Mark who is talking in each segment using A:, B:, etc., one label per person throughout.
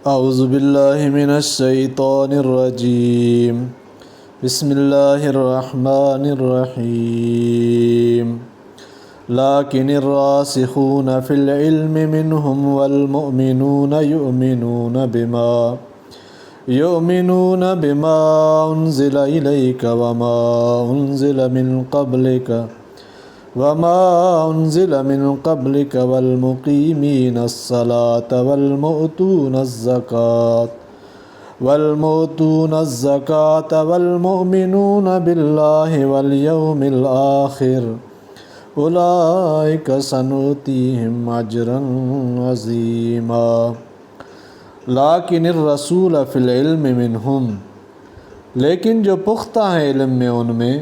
A: اعوذ باللہ من الشیطان الرجیم بسم اللہ الرحمن الرحیم لیکن الراسخون فی العلم منہم والمؤمنون یؤمنون بما انزل الیک وما انزل من قبلك والمقیمین الصلاة والمؤتون الزکاة والمؤمنون باللہ والیوم الآخر اولئک سنؤتیہم اجرا عظیما۔ لیکن الرسول فی العلم منہم، لیکن جو پختہ ہیں علم میں ان میں،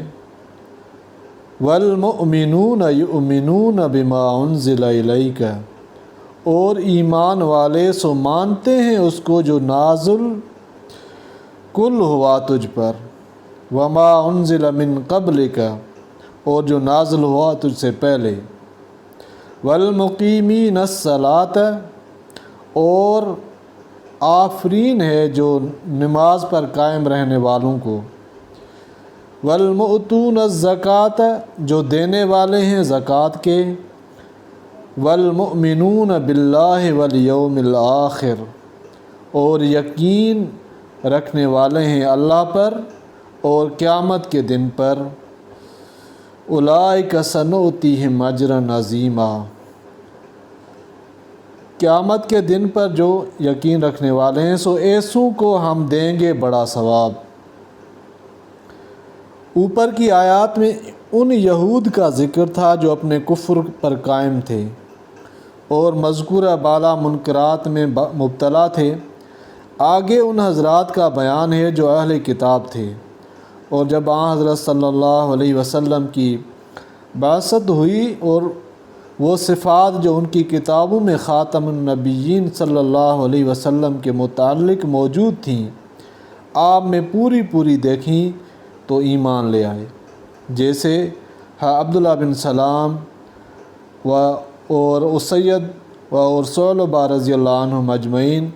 A: والمؤمنون یؤمنون بما انزل الیک، اور ایمان والے سو مانتے ہیں اس کو جو نازل کل ہوا تجھ پر، وما انزل من قبلک، اور جو نازل ہوا تجھ سے پہلے، والمقیمین الصلاۃ، اور آفرین ہے جو نماز پر قائم رہنے والوں کو، والمؤتون الزکاۃ، جو دینے والے ہیں زکوٰۃ کے، والمؤمنون باللہ والیوم الآخر، اور یقین رکھنے والے ہیں اللہ پر اور قیامت کے دن پر، اولئک سنؤتیہم اجرا عظیما، قیامت کے دن پر جو یقین رکھنے والے ہیں سو ایسوں کو ہم دیں گے بڑا ثواب۔ اوپر کی آیات میں ان یہود کا ذکر تھا جو اپنے کفر پر قائم تھے اور مذکورہ بالا منکرات میں مبتلا تھے۔ آگے ان حضرات کا بیان ہے جو اہل کتاب تھے، اور جب حضرت صلی اللہ علیہ وسلم کی بعثت ہوئی اور وہ صفات جو ان کی کتابوں میں خاتم النبیین صلی اللہ علیہ وسلم کے متعلق موجود تھیں آپ میں پوری دیکھیں تو ایمان لے آئے، جیسے عبداللہ بن سلام اور اسید اور ثعلبہ رضی اللہ عنہم اجمعین۔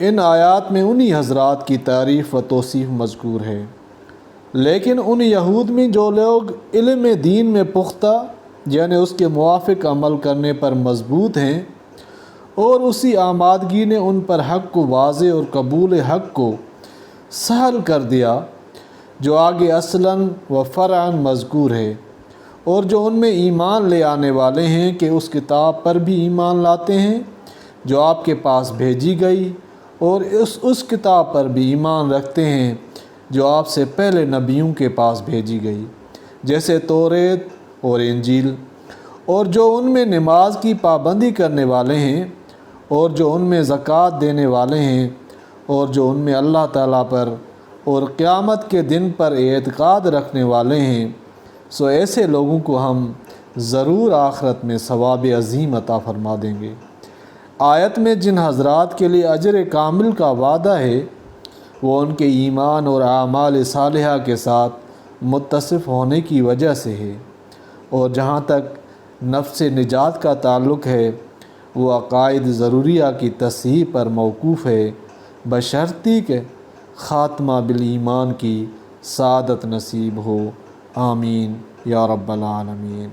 A: ان آیات میں انہی حضرات کی تعریف و توصیف مذکور ہے۔ لیکن ان یہود میں جو لوگ علم دین میں پختہ یعنی اس کے موافق عمل کرنے پر مضبوط ہیں، اور اسی آمادگی نے ان پر حق کو واضح اور قبول حق کو سہل کر دیا جو آگے اصلاً و فرعاً مذکور ہے، اور جو ان میں ایمان لے آنے والے ہیں کہ اس کتاب پر بھی ایمان لاتے ہیں جو آپ کے پاس بھیجی گئی، اور اس کتاب پر بھی ایمان رکھتے ہیں جو آپ سے پہلے نبیوں کے پاس بھیجی گئی، جیسے توریت اور انجیل، اور جو ان میں نماز کی پابندی کرنے والے ہیں، اور جو ان میں زکوٰۃ دینے والے ہیں، اور جو ان میں اللہ تعالیٰ پر اور قیامت کے دن پر اعتقاد رکھنے والے ہیں، سو ایسے لوگوں کو ہم ضرور آخرت میں ثواب عظیم عطا فرما دیں گے۔ آیت میں جن حضرات کے لیے اجر کامل کا وعدہ ہے وہ ان کے ایمان اور اعمال صالحہ کے ساتھ متصف ہونے کی وجہ سے ہے، اور جہاں تک نفس نجات کا تعلق ہے وہ عقائد ضروریہ کی تصحیح پر موقوف ہے، بشرطی کہ خاتمہ بالایمان کی سعادت نصیب ہو۔ آمین یا رب العالمین۔